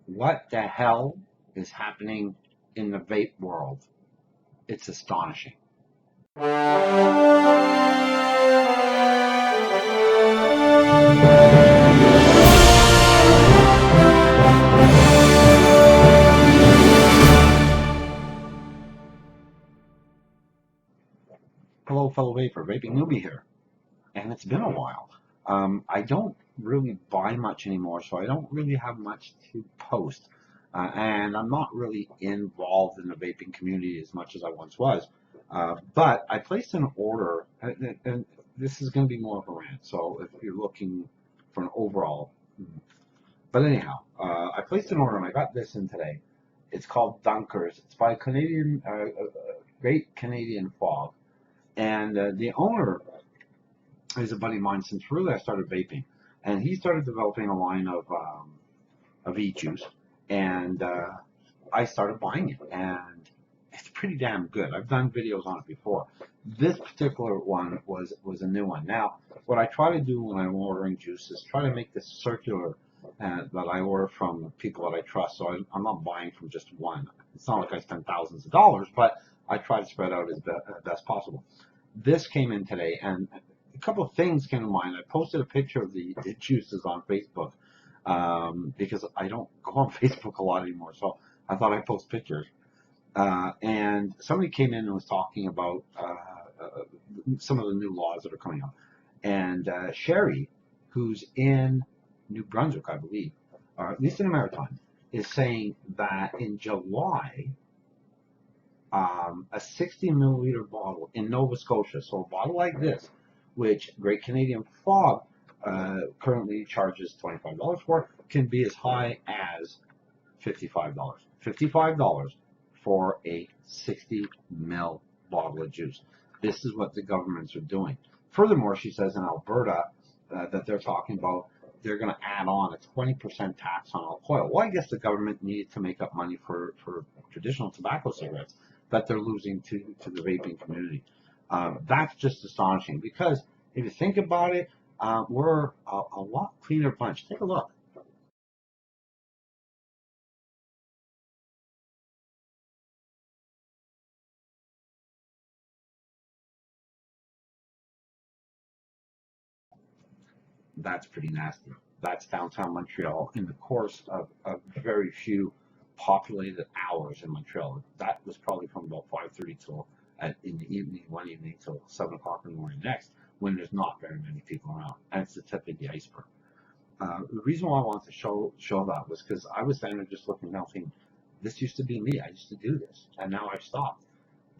What the hell is happening in the vape world? It's astonishing. Hello, fellow vapor. Vaping newbie here. And it's been a while. I don't really buy much anymore, so I don't really have much to post. And I'm not really involved in the vaping community as much as I once was. But I placed an order, and this is going to be more of a rant. So if you're looking for an overall, but anyhow, I placed an order and I got this in today. It's called Dunkers. It's by a Canadian, Great Canadian Fog, and the owner is a buddy of mine since really I started vaping, and he started developing a line of e-juice, and I started buying it, and it's pretty damn good. I've done videos on it before. This particular one was a new one. Now, what I try to do when I'm ordering juice is try to make this circular, that I order from people that I trust. So I'm not buying from just one. It's not like I spend thousands of dollars, but I try to spread out as best possible. This came in today, and a couple of things came to mind. I posted a picture of the juices on Facebook, because I don't go on Facebook a lot anymore, so I thought I'd post pictures. And somebody came in and was talking about some of the new laws that are coming up. And Sherry, who's in New Brunswick, I believe, or at least in the Maritime, is saying that in July, a 60 milliliter bottle in Nova Scotia, so a bottle like this, which Great Canadian Fog currently charges $25 for, can be as high as $55. $55 for a 60 ml bottle of juice. This is what the governments are doing. Furthermore, she says in Alberta that they're talking about they're going to add on a 20% tax on alcohol. Well, I guess the government needed to make up money for traditional tobacco cigarettes that they're losing to the vaping community. That's just astonishing because if you think about it, we're a lot cleaner bunch. Take a look. That's pretty nasty. That's downtown Montreal in the course of very few populated hours in Montreal. That was probably from about 5:30 till in the evening, one evening till 7 o'clock in the morning next, when there's not very many people around, and it's the tip of the iceberg. The reason why I wanted to show that was because I was standing there just looking down, thinking, this used to be me. I used to do this, and now I've stopped.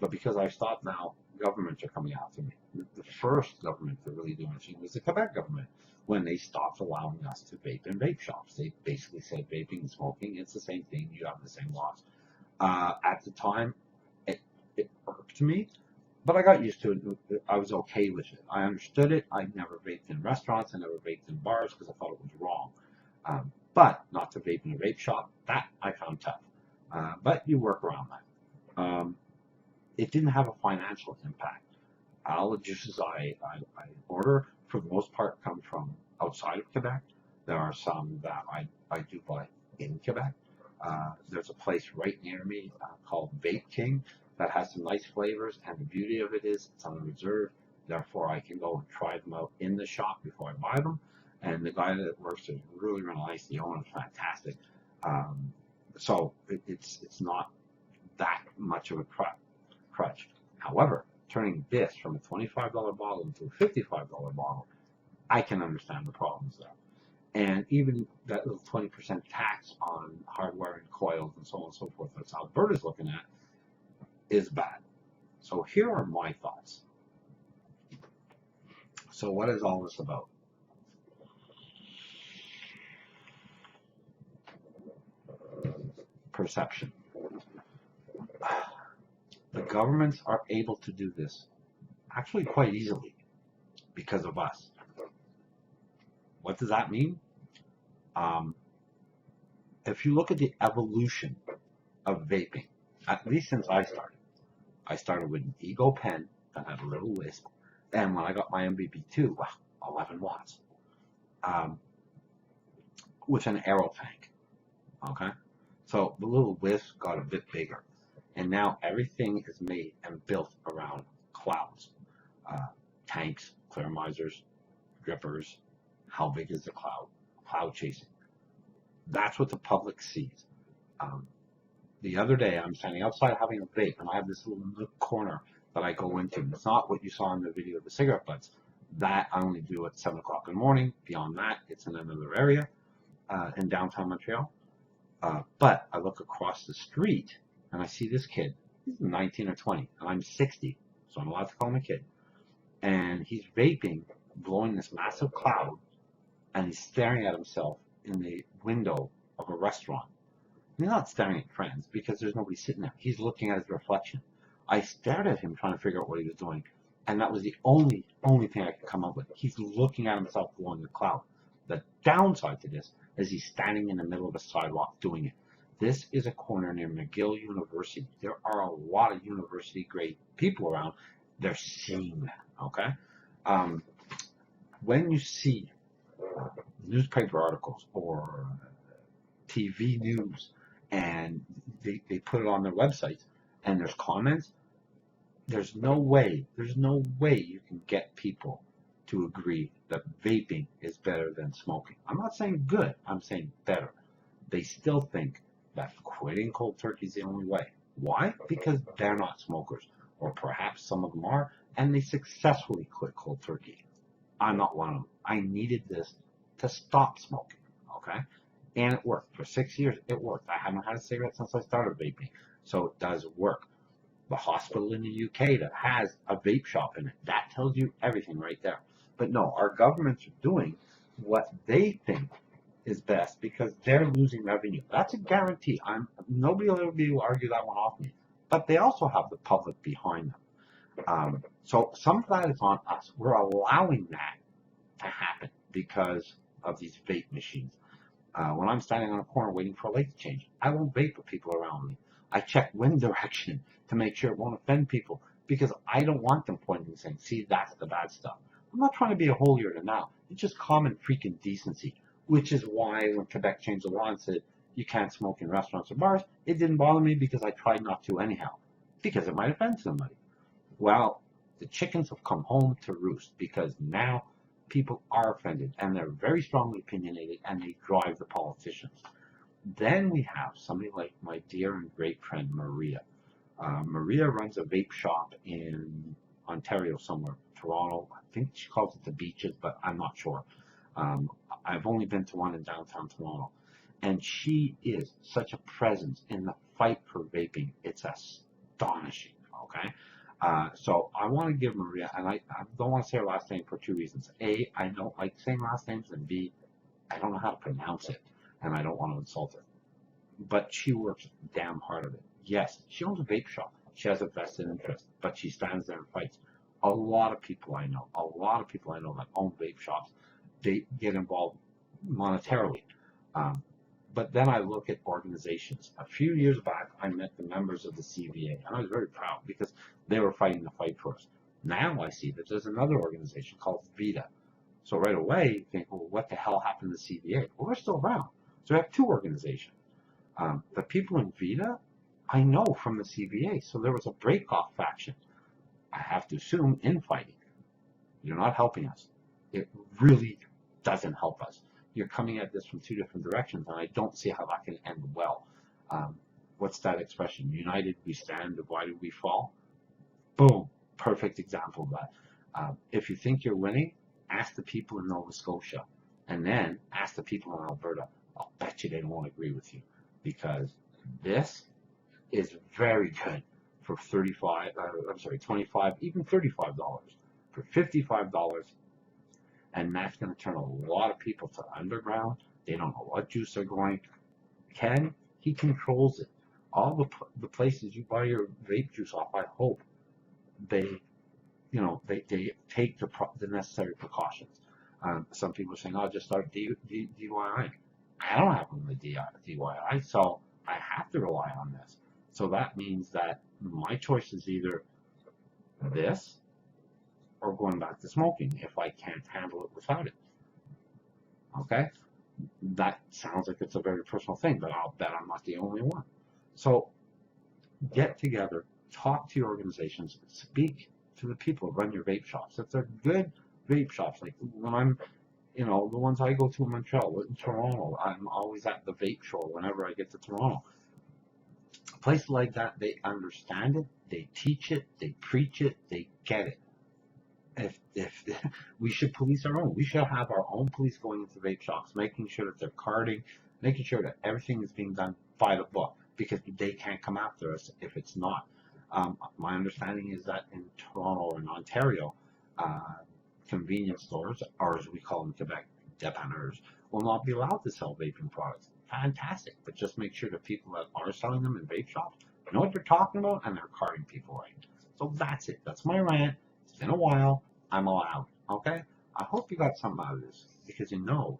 But because I've stopped now, governments are coming after me. The first government to really do anything was the Quebec government when they stopped allowing us to vape in vape shops. They basically said vaping and smoking, it's the same thing. You have the same laws. At the time, it irked me, but I got used to it. I was okay with it. I understood it. I never vaped in restaurants. I never vaped in bars because I thought it was wrong. But not to vape in a vape shop, that I found tough. But you work around that. It didn't have a financial impact. All the juices I order, for the most part, come from outside of Quebec. There are some that I do buy in Quebec. There's a place right near me called Vape King that has some nice flavors, and the beauty of it is it's on the reserve. Therefore, I can go and try them out in the shop before I buy them. And the guy that works is really, really nice. The owner is fantastic. So it's not that much of a crutch. However, turning this from a $25 bottle into a $55 bottle, I can understand the problems there. And even that little 20% tax on hardware and coils and so on and so forth that Alberta's looking at is bad. So here are my thoughts. So what is all this about? Perception. The governments are able to do this actually quite easily because of us. What does that mean? If you look at the evolution of vaping, at least since I started with an Ego pen that had a little wisp, and when I got my MVP2, wow, 11 watts, with an aero tank. Okay, so the little whiz got a bit bigger, and now everything is made and built around clouds, uh, tanks, clear drippers. How big is the cloud? Cloud chasing. That's what the public sees. Um, the other day, I'm standing outside having a vape, and I have this little nook corner that I go into. It's not what you saw in the video of the cigarette butts. That I only do at 7 o'clock in the morning. Beyond that, it's in another area in downtown Montreal. But I look across the street, and I see this kid. He's 19 or 20, and I'm 60, so I'm allowed to call him a kid. And he's vaping, blowing this massive cloud, and he's staring at himself in the window of a restaurant. He's not staring at friends because there's nobody sitting there. He's looking at his reflection. I stared at him trying to figure out what he was doing, and that was the only thing I could come up with. He's looking at himself blowing the cloud. The downside to this is he's standing in the middle of a sidewalk doing it. This is a corner near McGill University. There are a lot of university grade people around. They're seeing that. Okay, when you see newspaper articles or TV news and they put it on their websites and there's comments, there's no way you can get people to agree that vaping is better than smoking. I'm not saying good, I'm saying better. They still think that quitting cold turkey is the only way. Why? Because they're not smokers, or perhaps some of them are, and they successfully quit cold turkey. I'm not one of them. I needed this to stop smoking, okay? And it worked. For 6 years, it worked. I haven't had a cigarette since I started vaping, so it does work. The hospital in the UK that has a vape shop in it, that tells you everything right there. But no, our governments are doing what they think is best because they're losing revenue. That's a guarantee. Nobody will ever be able to argue that one off me. But they also have the public behind them. So some of that is on us. We're allowing that to happen because of these vape machines. When I'm standing on a corner waiting for a light to change, I won't vape with people around me. I check wind direction to make sure it won't offend people because I don't want them pointing and saying, see, that's the bad stuff. I'm not trying to be a holier than thou. It's just common freaking decency, which is why when Quebec changed the law and said you can't smoke in restaurants or bars, it didn't bother me because I tried not to anyhow, because it might offend somebody. Well, the chickens have come home to roost because now people are offended and they're very strongly opinionated and they drive the politicians. Then we have somebody like my dear and great friend Maria. Maria runs a vape shop in Ontario somewhere, Toronto. I think she calls it the Beaches, but I'm not sure. I've only been to one in downtown Toronto. And she is such a presence in the fight for vaping. It's astonishing, okay? So I want to give Maria, and I don't want to say her last name for two reasons. A, I don't like saying last names, and B, I don't know how to pronounce it, and I don't want to insult her. But she works damn hard at it. Yes, she owns a vape shop. She has a vested interest, but she stands there and fights. A lot of people I know that own vape shops, they get involved monetarily. Um, but then I look at organizations. A few years back, I met the members of the CVA, and I was very proud because they were fighting the fight for us. Now I see that there's another organization called VITA. So right away, you think, well, what the hell happened to the CVA? Well, we're still around. So we have two organizations. The people in VITA, I know from the CVA. So there was a break-off faction. I have to assume infighting. You're not helping us. It really doesn't help us. You're coming at this from two different directions, and I don't see how that can end well. What's that expression? United we stand, divided we fall. Boom, perfect example of that. If you think you're winning, ask the people in Nova Scotia, and then ask the people in Alberta. I'll bet you they won't agree with you, because this is very good for 25, even $35, for $55, and that's going to turn a lot of people to underground. They don't know what juice they're going. He controls it. All the places you buy your vape juice off, I hope they take the necessary precautions. Some people are saying, "Oh, just start DIY." I don't have them DIY, so I have to rely on this. So that means that my choice is either this or going back to smoking if I can't handle it without it. Okay? That sounds like it's a very personal thing, but I'll bet I'm not the only one. So get together, talk to your organizations, speak to the people who run your vape shops. If they're good vape shops, like when I'm, the ones I go to in Montreal, in Toronto, I'm always at the vape show whenever I get to Toronto. Places like that, they understand it, they teach it, they preach it, they get it. If we should police our own, we should have our own police going into vape shops, making sure that they're carding, making sure that everything is being done by the book, because they can't come after us if it's not. My understanding is that in Toronto or in Ontario, uh, convenience stores, or as we call them in Quebec, dépanneurs, will not be allowed to sell vaping products. Fantastic, but just make sure the people that are selling them in vape shops know what they're talking about and they're carding people right. So that's it. That's my rant. It's been a while. I'm allowed. Okay? I hope you got something out of this, because I love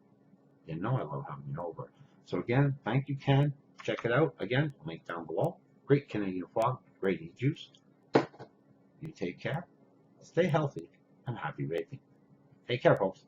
having you over. So again, thank you, Ken. Check it out. Again, link down below. Great Canadian fog, great e-juice. You take care, stay healthy, and happy vaping. Take care, folks.